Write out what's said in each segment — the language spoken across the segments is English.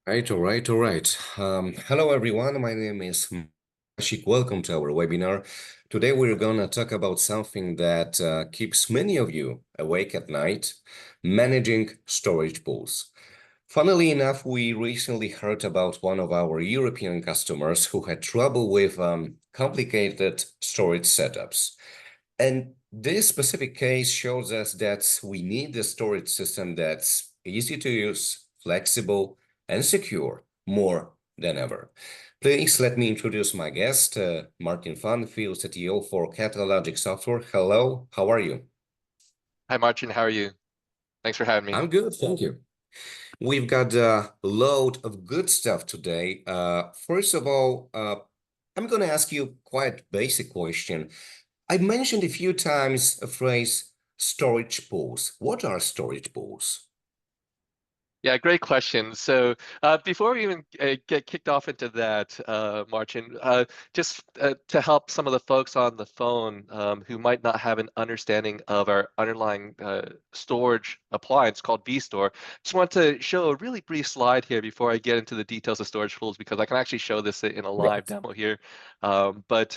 All right. Hello, everyone. My name is Ashik. Welcome to our webinar. Today, we're going to talk about something that keeps many of you awake at night, managing storage pools. Funnily enough, we recently heard about one of our European customers who had trouble with complicated storage setups. And this specific case shows us that we need a storage system that's easy to use, flexible, and secure more than ever. Please let me introduce my guest, Martin Field, CTO for Catalogic Software. Hello, how are you? Hi, Martin. How are you? Thanks for having me. I'm good, thank you. We've got a load of good stuff today. First of all, I'm going to ask you quite basic question. I mentioned a few times a phrase storage pools. What are storage pools? Yeah, great question. So before we even get kicked off into that, Martin, just to help some of the folks on the phone who might not have an understanding of our underlying storage appliance called vStore, just want to show a really brief slide here before I get into the details of storage pools, because I can actually show this in a live Right. demo here. But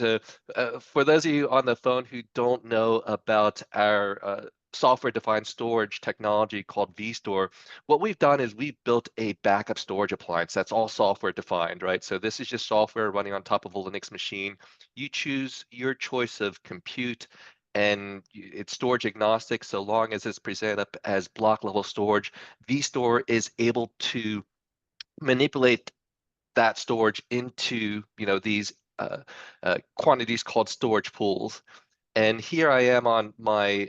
for those of you on the phone who don't know about our software-defined storage technology called vStore, what we've done is we've built a backup storage appliance that's all software defined, right? So this is just software running on top of a Linux machine. You choose your choice of compute, and it's storage agnostic so long as it's presented up as block level storage. vStore is able to manipulate that storage into these quantities called storage pools. And here I am on my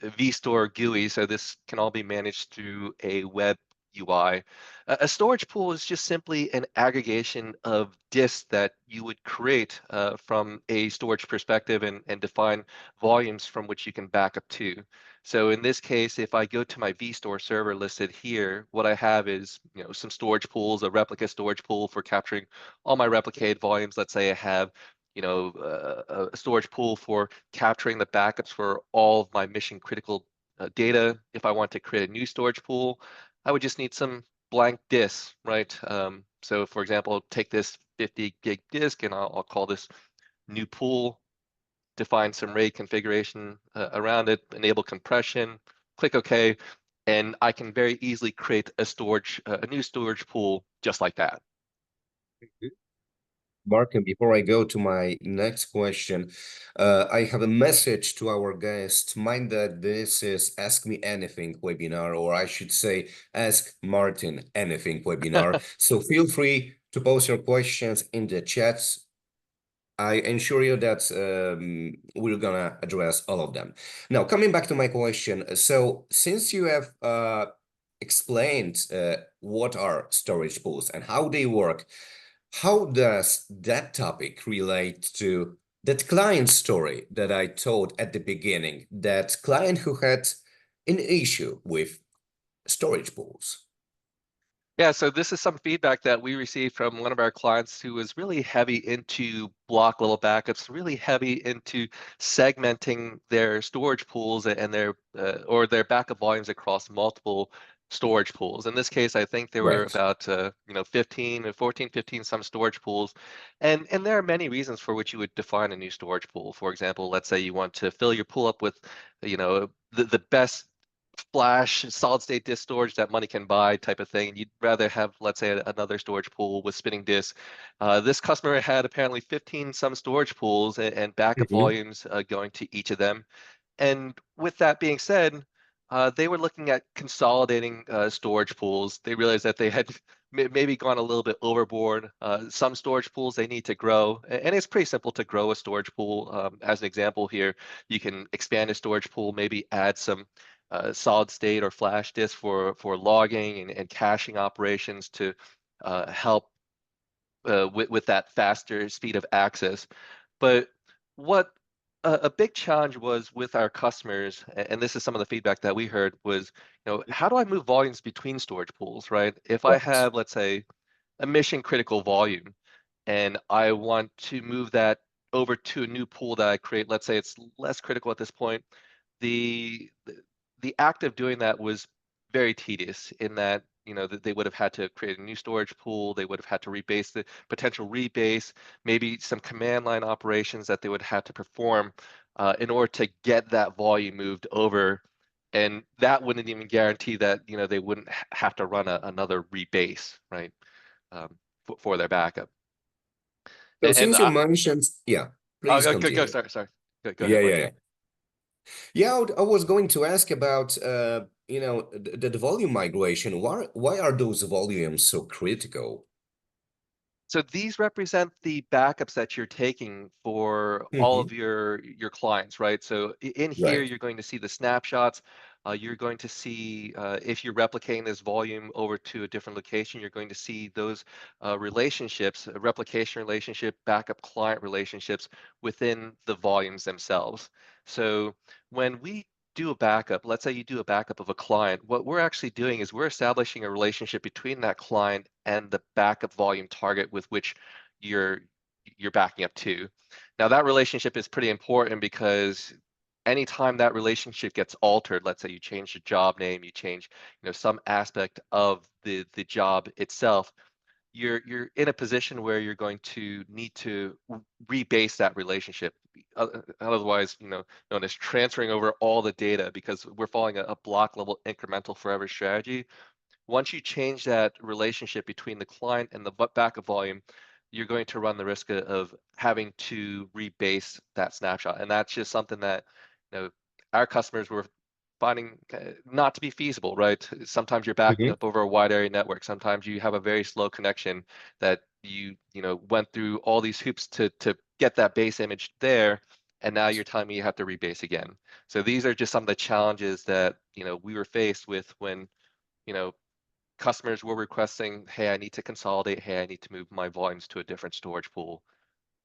vStore GUI, so this can all be managed through a web UI. A storage pool is just simply an aggregation of disks that you would create from a storage perspective and define volumes from which you can back up to. So in this case, if I go to my vStore server listed here, what I have is some storage pools, a replica storage pool for capturing all my replicated volumes. Let's say I have a storage pool for capturing the backups for all of my mission critical data. If I want to create a new storage pool, I would just need some blank disks, right? So for example, take this 50 gig disk and I'll call this new pool, define some RAID configuration around it, enable compression, click OK, and I can very easily create a new storage pool just like that. Mark, and before I go to my next question, I have a message to our guests. Mind that this is Ask Me Anything webinar, or I should say, Ask Martin Anything webinar. So feel free to post your questions in the chats. I assure you that we're gonna address all of them. Now, coming back to my question, so since you have explained what are storage pools and how they work, how does that topic relate to that client story that I told at the beginning, that client who had an issue with storage pools? Yeah, so this is some feedback that we received from one of our clients who was really heavy into block level backups, really heavy into segmenting their storage pools and their backup volumes across multiple storage pools. In this case, I think there were Right. about 15 or 14, 15 some storage pools. And there are many reasons for which you would define a new storage pool. For example, let's say you want to fill your pool up with, the best flash solid state disk storage that money can buy type of thing. You'd rather have, let's say, another storage pool with spinning disks. This customer had apparently 15 some storage pools and backup Mhm. volumes going to each of them. And with that being said, they were looking at consolidating storage pools. They realized that they had maybe gone a little bit overboard. Some storage pools they need to grow, and it's pretty simple to grow a storage pool. As an example here, you can expand a storage pool, maybe add some solid state or flash disk for logging and caching operations to help with that faster speed of access. But what a big challenge was with our customers, and this is some of the feedback that we heard, was, how do I move volumes between storage pools, right? If I Right. have, let's say, a mission critical volume and I want to move that over to a new pool that I create, let's say it's less critical at this point, the the act of doing that was very tedious in that, that they would have had to create a new storage pool. They would have had to rebase the potential rebase, maybe some command line operations that they would have to perform in order to get that volume moved over. And that wouldn't even guarantee that, they wouldn't have to run another rebase, right? For their backup. So And since you mentioned, yeah, please go, continue. sorry. Go Yeah, ahead, yeah, Martin. yeah. Yeah, I was going to ask about the volume migration. Why are those volumes so critical? So these represent the backups that you're taking for all of Hmm. your clients, right? So in here, Right. you're going to see the snapshots. You're going to see if you're replicating this volume over to a different location, you're going to see those relationships, replication relationship, backup client relationships within the volumes themselves. So when we do a backup, let's say you do a backup of a client, what we're actually doing is we're establishing a relationship between that client and the backup volume target with which you're you're backing up to. Now that relationship is pretty important because anytime that relationship gets altered, let's say you change the job name, you change, some aspect of the job itself, you're in a position where you're going to need to rebase that relationship. Otherwise, known as transferring over all the data because we're following a block level incremental forever strategy. Once you change that relationship between the client and the backup volume, you're going to run the risk of having to rebase that snapshot. And that's just something that, our customers were finding not to be feasible, right? Sometimes you're backing Hmm. up over a wide area network. Sometimes you have a very slow connection that went through all these hoops to get that base image there. And now you're telling me you have to rebase again. So these are just some of the challenges that, we were faced with when, you know, customers were requesting, hey, I need to consolidate. Hey, I need to move my volumes to a different storage pool.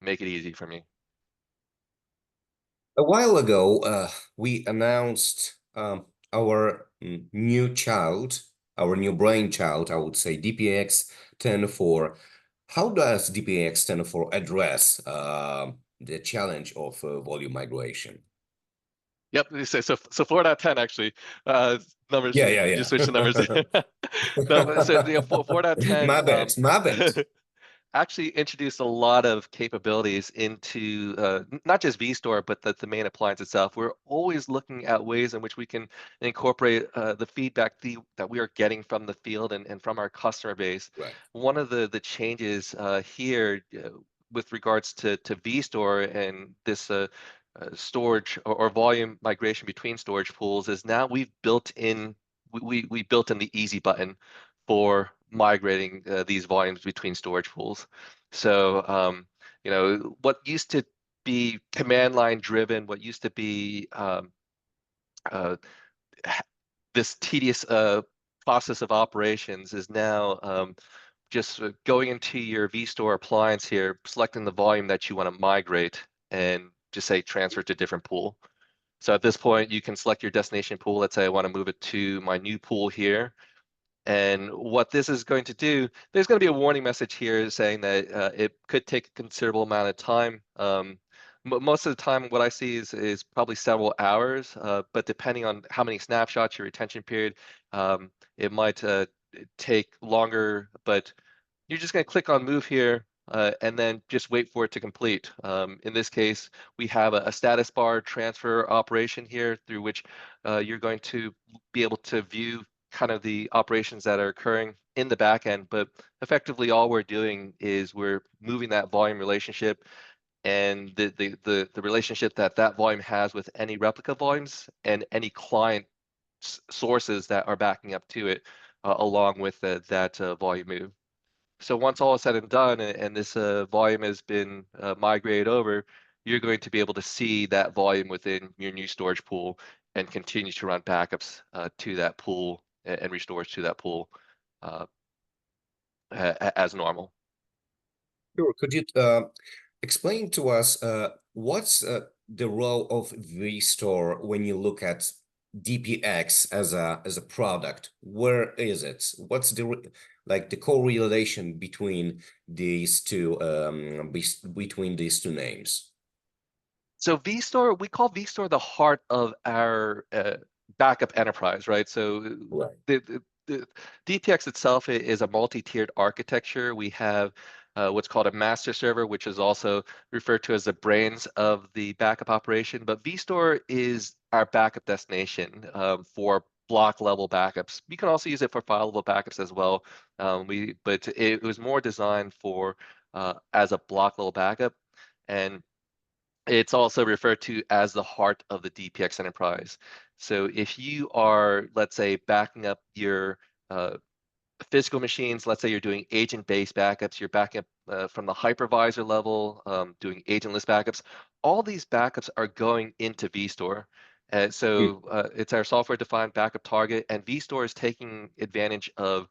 Make it easy for me. A while ago, we announced our new child, our new brainchild, I would say DPX 10.4. How does DPX 10.4 address the challenge of volume migration? Yep. So 4.10 actually, numbers, Yeah, you just switched the numbers. yeah, No, but so the yeah. 4.10 My bad, my bad. actually introduced a lot of capabilities into not just vStore, but the main appliance itself. We're always looking at ways in which we can incorporate the feedback that we are getting from the field and from our customer base. Right. One of the changes here with regards to vStore and this storage or volume migration between storage pools is now we built in the easy button for migrating these volumes between storage pools. So, what used to be command line driven, what used to be uh, this tedious process of operations is now just going into your vStore appliance here, selecting the volume that you want to migrate, and just say transfer to different pool. So at this point, you can select your destination pool. Let's say I want to move it to my new pool here. And what this is going to do, there's going to be a warning message here saying that it could take a considerable amount of time. Most of the time, what I see is probably several hours, but depending on how many snapshots, your retention period, it might take longer. But you're just going to click on move here and then just wait for it to complete. In this case, we have a status bar transfer operation here through which you're going to be able to view kind of the operations that are occurring in the back end. But effectively, all we're doing is we're moving that volume relationship and the relationship that that volume has with any replica volumes and any client sources that are backing up to it along with that volume move. So once all is said and done, and this volume has been migrated over, you're going to be able to see that volume within your new storage pool and continue to run backups to that pool and restores to that pool uh, as normal. Sure. Could you explain to us what's the role of VStore when you look at DPX as a product? Where is it? What's like the correlation between these two between these two names? So vStore, we call vStore the heart of our backup enterprise, right? So Right. the DPX itself is a multi-tiered architecture. We have what's called a master server, which is also referred to as the brains of the backup operation. But vStore is our backup destination for block level backups. You can also use it for file level backups as well. But it was more designed for as a block level backup, and it's also referred to as the heart of the DPX enterprise. So if you are, let's say, backing up your uh, physical machines, let's say you're doing agent-based backups, you're backing up from the hypervisor level, doing agentless backups. All these backups are going into vStore. It's our software-defined backup target, and vStore is taking advantage of,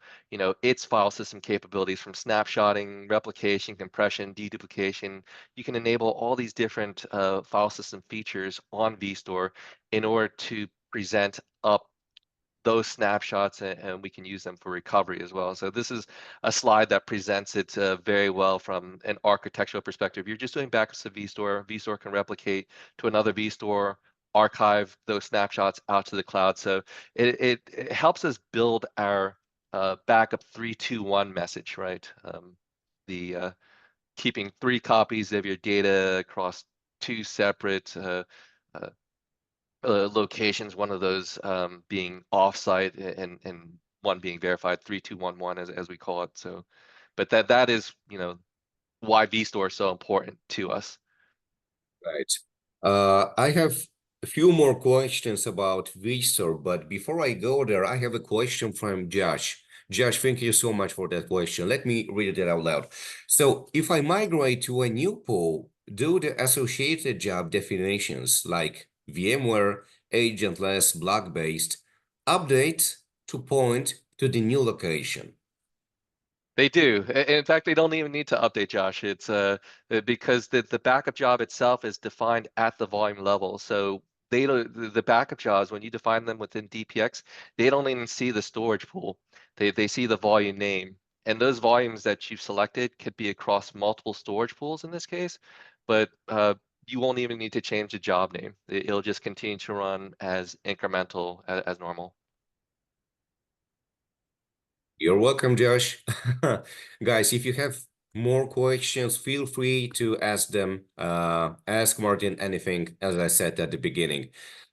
its file system capabilities from snapshotting, replication, compression, deduplication. You can enable all these different file system features on vStore in order to present up those snapshots, and we can use them for recovery as well. So this is a slide that presents it very well from an architectural perspective. You're just doing backups of vStore. vStore can replicate to another vStore, archive those snapshots out to the cloud. So it helps us build our backup 3-2-1 message, right? The keeping 3 copies of your data across 2 separate uh, locations, one of those being offsite and one being verified, 3-2-1-1 as we call it. So, but that is, why vStore is so important to us. Right. I have a few more questions about vStore, but before I go there, I have a question from Josh. Josh, thank you so much for that question. Let me read it out loud. So, if I migrate to a new pool, do the associated job definitions like VMware, agentless, block-based, update to point to the new location? They do. In fact, they don't even need to update, Josh. It's because the backup job itself is defined at the volume level. So they don't, the backup jobs, when you define them within DPX, they don't even see the storage pool. They see the volume name. And those volumes that you've selected could be across multiple storage pools in this case, but you won't even need to change the job name. It'll just continue to run as incremental as normal. You're welcome, Josh. Guys, if you have more questions, feel free to ask them. Ask Martin anything, as I said at the beginning.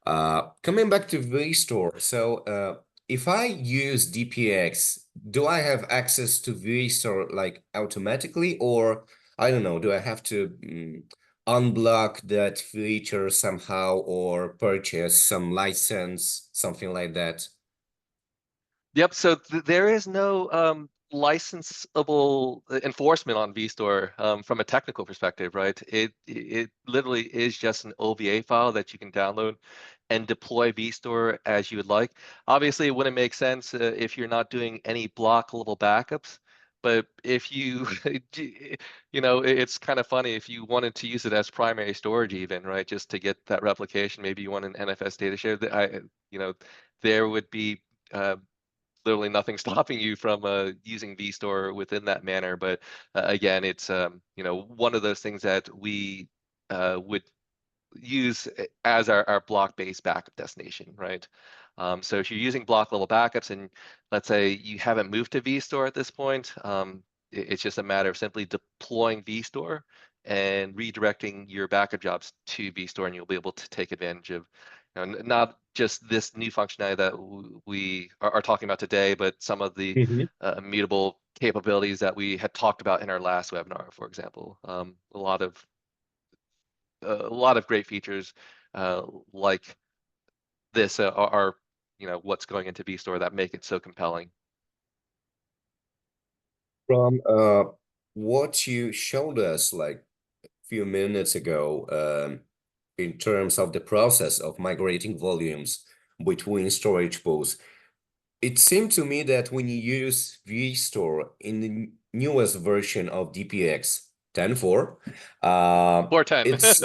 Coming back to VStore, so if I use DPX, do I have access to VStore like automatically, or I don't know, do I have to unblock that feature somehow or purchase some license, something like that? Yep. So there is no licensable enforcement on vStore from a technical perspective, right? It literally is just an OVA file that you can download and deploy vStore as you would like. Obviously, it wouldn't make sense if you're not doing any block level backups. But if you, it's kind of funny if you wanted to use it as primary storage, even, right? Just to get that replication, maybe you want an NFS data share. There would be uh, literally nothing stopping you from using vStore within that manner. But again, it's one of those things that we would use as our block-based backup destination, right? So if you're using block level backups and let's say you haven't moved to vStore at this point, it's just a matter of simply deploying vStore and redirecting your backup jobs to vStore, and you'll be able to take advantage of not just this new functionality that we are talking about today, but some of the immutable capabilities that we had talked about in our last webinar, for example. A lot of great features uh, like this are what's going into vStore that make it so compelling. From what you showed us like a few minutes ago, in terms of the process of migrating volumes between storage pools, it seemed to me that when you use vStore in the newest version of DPX 10.4, 410. it's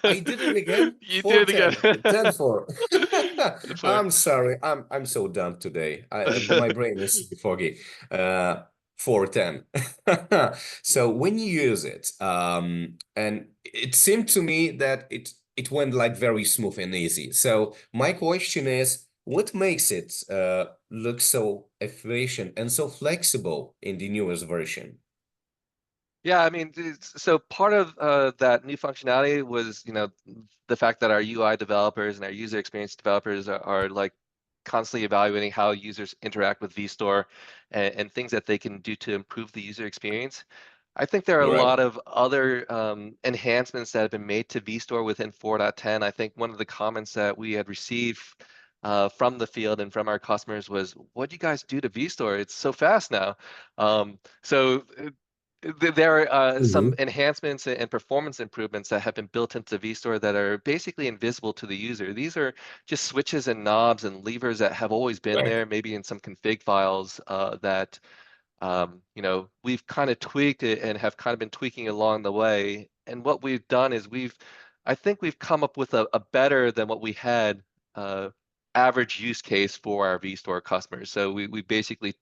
I did it again. You did it again. 410, 10-4. 10-4. I'm sorry. I'm so dumb today. My brain is foggy. 410. So when you use it, and it seemed to me that it went like very smooth and easy. So my question is, What makes it look so efficient and so flexible in the newest version? Yeah, I mean, so part of that new functionality was, the fact that our UI developers and our user experience developers are like constantly evaluating how users interact with vStore and things that they can do to improve the user experience. I think there are a Right. lot of other enhancements that have been made to vStore within 4.10. I think one of the comments that we had received from the field and from our customers was, "What do you guys do to vStore? It's so fast now." There are some Hmm. enhancements and performance improvements that have been built into vStore that are basically invisible to the user. These are just switches and knobs and levers that have always been Right. there, maybe in some config files that we've kind of tweaked it and have kind of been tweaking along the way. And what we've done is I think we've come up with a better than what we had uh, average use case for our vStore customers. So we basically,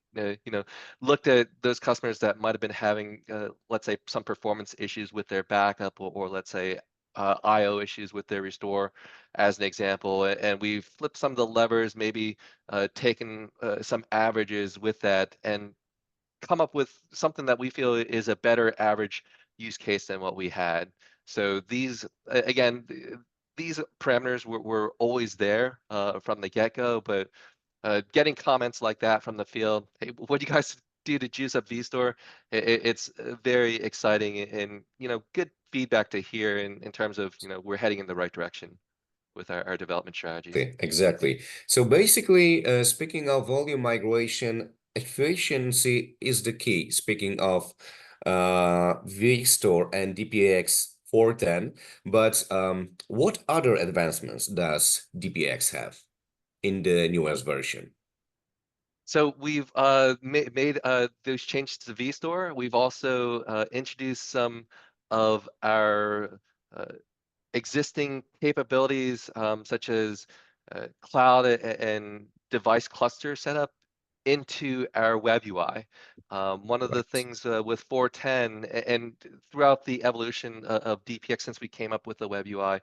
looked at those customers that might have been having, let's say, some performance issues with their backup or let's say, IO issues with their restore, as an example, and we've flipped some of the levers, maybe taken some averages with that, and come up with something that we feel is a better average use case than what we had. So again, these parameters were always there from the get-go, but getting comments like that from the field, hey, what do you guys do to juice up vStore? It's very exciting and, good feedback to hear in terms of, we're heading in the right direction with our development strategies. Exactly. So basically, speaking of volume migration, efficiency is the key. Speaking of VStore and DPX 4.10, but what other advancements does DPX have in the newest version? So we've made those changes to vStore. We've also introduced some of our uh, existing capabilities, such as cloud and device cluster setup into our web UI. One of the Right. things with 4.10 and throughout the evolution of DPX since we came up with the web UI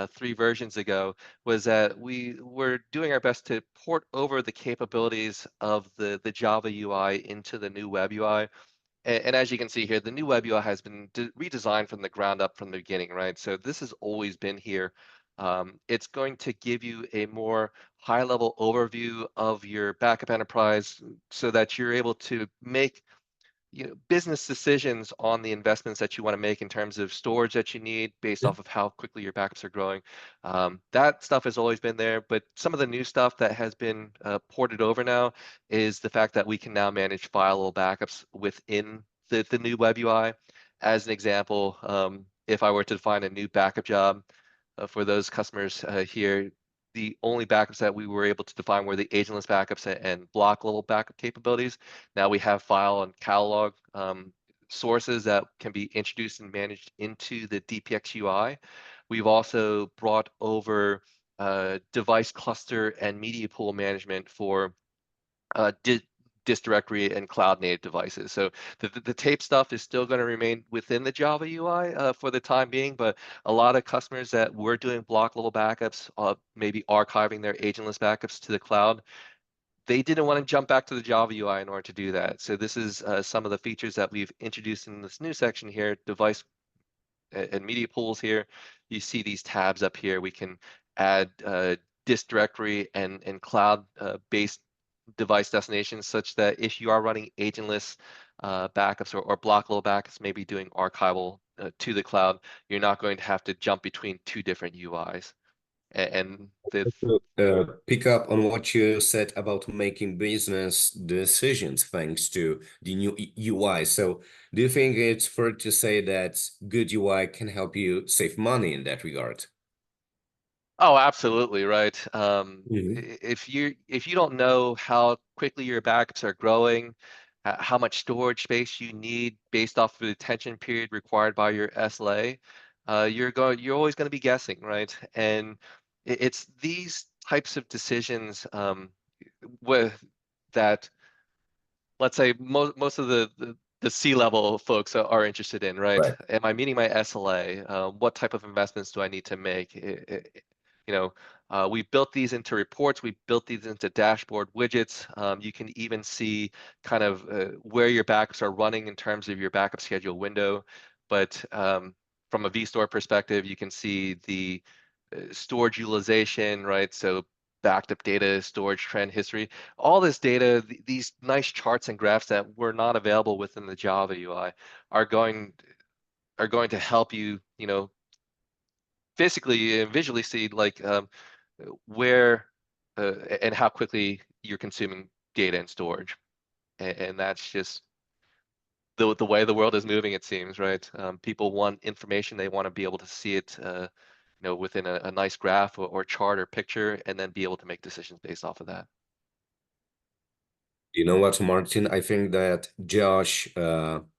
3 versions ago was that we were doing our best to port over the capabilities of the Java UI into the new web UI. And as you can see here, the new web UI has been redesigned from the ground up from the beginning, right? So this has always been here. It's going to give you a more high-level overview of your backup enterprise so that you're able to make business decisions on the investments that you want to make in terms of storage that you need based off of how quickly your backups are growing. That stuff has always been there, but some of the new stuff that has been ported over now is the fact that we can now manage file backups within the new web UI. As an example, if I were to find a new backup job for those customers here, the only backups that we were able to define were the agentless backups and block level backup capabilities. Now we have file and catalog sources that can be introduced and managed into the DPX UI. We've also brought over device cluster and media pool management for disk directory and cloud native devices. So the tape stuff is still going to remain within the Java UI for the time being, but a lot of customers that were doing block level backups, maybe archiving their agentless backups to the cloud, they didn't want to jump back to the Java UI in order to do that. So this is some of the features that we've introduced in this new section here, device and media pools here. You see these tabs up here. We can add disk directory and cloud based device destinations such that if you are running agentless backups or blockable backups, maybe doing archival to the cloud, you're not going to have to jump between two different UIs. And the To pick up on what you said about making business decisions thanks to the new UI. So, do you think it's fair to say that good UI can help you save money in that regard? Oh, absolutely, right. Hmm. If you don't know how quickly your backups are growing, how much storage space you need based off of the attention period required by your SLA, you're always going to be guessing, right? And it's these types of decisions with that, let's say most of the C-level folks are interested in, right? Right. Am I meeting my SLA? What type of investments do I need to make? we built these into reports, we built these into dashboard widgets. You can even see kind of where your backups are running in terms of your backup schedule window. But from a vStore perspective, you can see the storage utilization, right? So backed up data, storage trend history, all this data, these nice charts and graphs that were not available within the Java UI are going are going to help you, physically and visually see like where and how quickly you're consuming data and storage. And that's just the way the world is moving, it seems, right? People want information, they want to be able to see it, within a nice graph or chart or picture, and then be able to make decisions based off of that. You know what, Martin? I think that Josh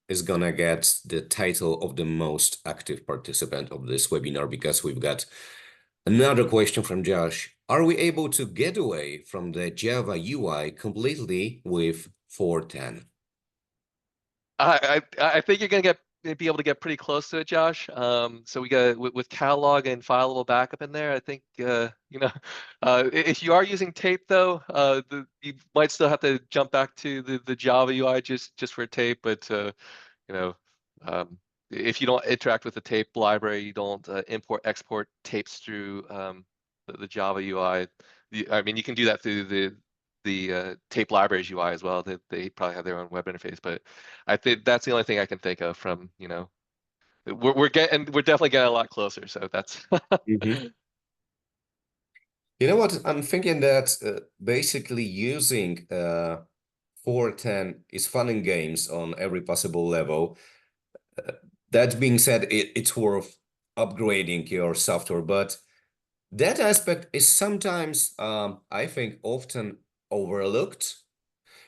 is gonna get the title of the most active participant of this webinar because we've got another question from Josh. Are we able to get away from the Java UI completely with 4.10? I think you're gonna be able to get pretty close to it, Josh. So we got with catalog and fileable backup in there. I think if you are using tape though, you might still have to jump back to the Java UI just for tape. But you know, um, if you don't interact with the tape library, you don't import export tapes through the Java UI. I mean, you can do that through the tape libraries UI as well. They probably have their own web interface, but I think that's the only thing I can think of from, we're definitely getting a lot closer. So that's Mhm. You know what? I'm thinking that basically using 4.10 is fun and games on every possible level. Uh, that being said, it's worth upgrading your software, but that aspect is sometimes, I think, often overlooked.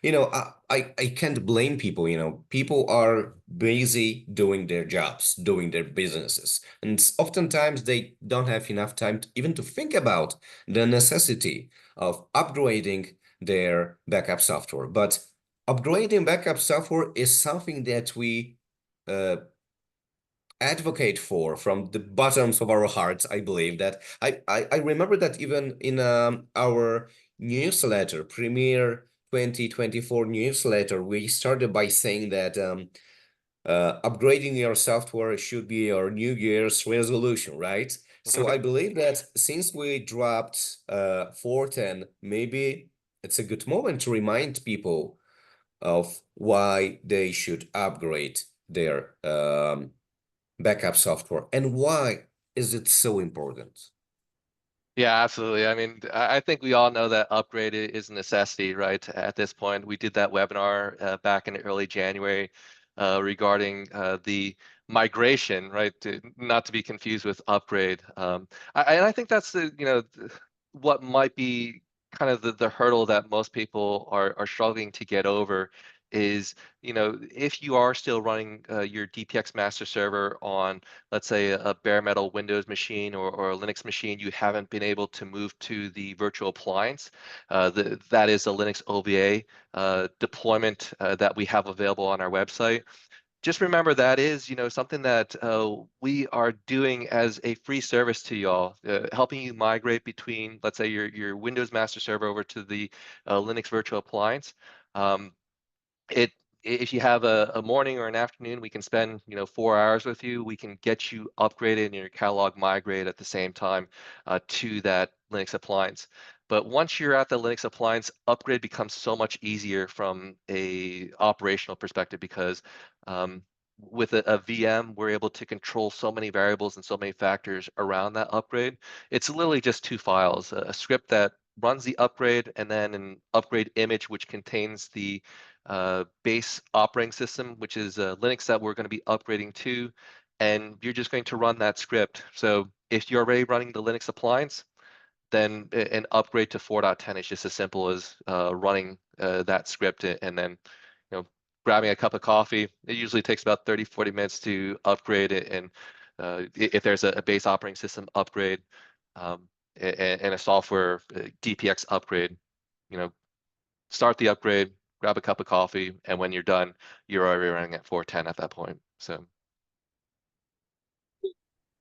I can't blame people. People are busy doing their jobs, doing their businesses, and oftentimes they don't have enough time even to think about the necessity of upgrading their backup software. But upgrading backup software is something that we uh, advocate for from the bottoms of our hearts. I believe that I remember that even in our newsletter, Premier 2024 newsletter, we started by saying that upgrading your software should be your New Year's resolution, right? So I believe that since we dropped 4.10, maybe it's a good moment to remind people of why they should upgrade their backup software and why is it so important? Yeah, absolutely. I mean, I think we all know that upgrade is a necessity, right? At this point, we did that webinar back in early January regarding the migration, right? Not to be confused with upgrade. And I think that's what might be kind of the hurdle that most people are struggling to get over is, if you are still running your DPX master server on, let's say, a bare metal Windows machine or a Linux machine, you haven't been able to move to the virtual appliance. That is a Linux OVA deployment that we have available on our website. Just remember that is, something that we are doing as a free service to y'all, helping you migrate between, let's say, your Windows master server over to the Linux virtual appliance. Um, it if you have a morning or an afternoon, we can spend 4 hours with you. We can get you upgraded and your catalog migrate at the same time to that Linux appliance. But once you're at the Linux appliance, upgrade becomes so much easier from a operational perspective because with a VM, we're able to control so many variables and so many factors around that upgrade. It's literally just two files, a script that runs the upgrade and then an upgrade image which contains the base operating system, which is Linux that we're going to be upgrading to, and you're just going to run that script. So if you're already running the Linux appliance, then an upgrade to 4.10 is just as simple as running that script and then grabbing a cup of coffee. It usually takes about 30, 40 minutes to upgrade it. And if there's a base operating system upgrade and a software DPX upgrade, you know, start the upgrade, grab a cup of coffee, and when you're done, you're already running at 4.10 at that point. So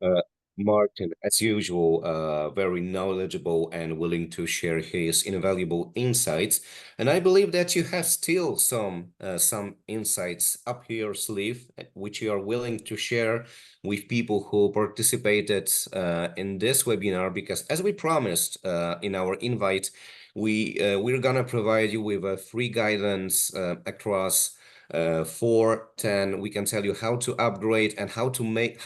Uh, Martin, as usual, very knowledgeable and willing to share his invaluable insights. And I believe that you have still some insights up your sleeve, which you are willing to share with people who participated in this webinar. Because as we promised in our invite, we're gonna provide you with a free guidance across 4.10. We can tell you how to upgrade and how to make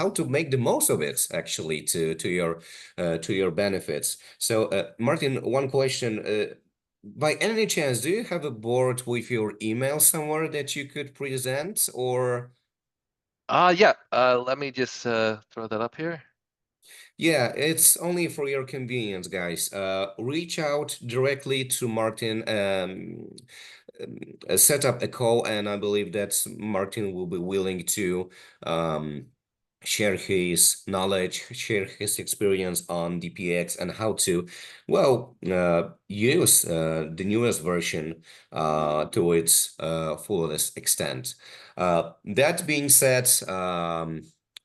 the most of it actually to your benefits. So Martin, one question, by any chance, do you have a board with your email somewhere that you could present? Or Yeah, let me just throw that up here. yeah, it's only for your convenience, guys. Reach out directly to Martin, set up a call, and I believe that Martin will be willing to um, share his knowledge, share his experience on DPX and how to, well, use the newest version to its fullest extent. That being said,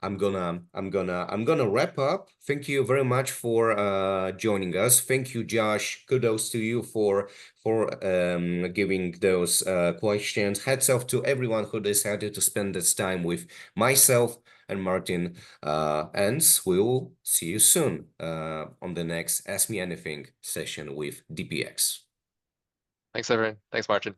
I'm gonna wrap up. Thank you very much for joining us. Thank you, Josh. Kudos to you for giving those questions. Hats off to everyone who decided to spend this time with myself and Martin. And we'll see you soon on the next Ask Me Anything session with DPX. Thanks, everyone. Thanks, Martin.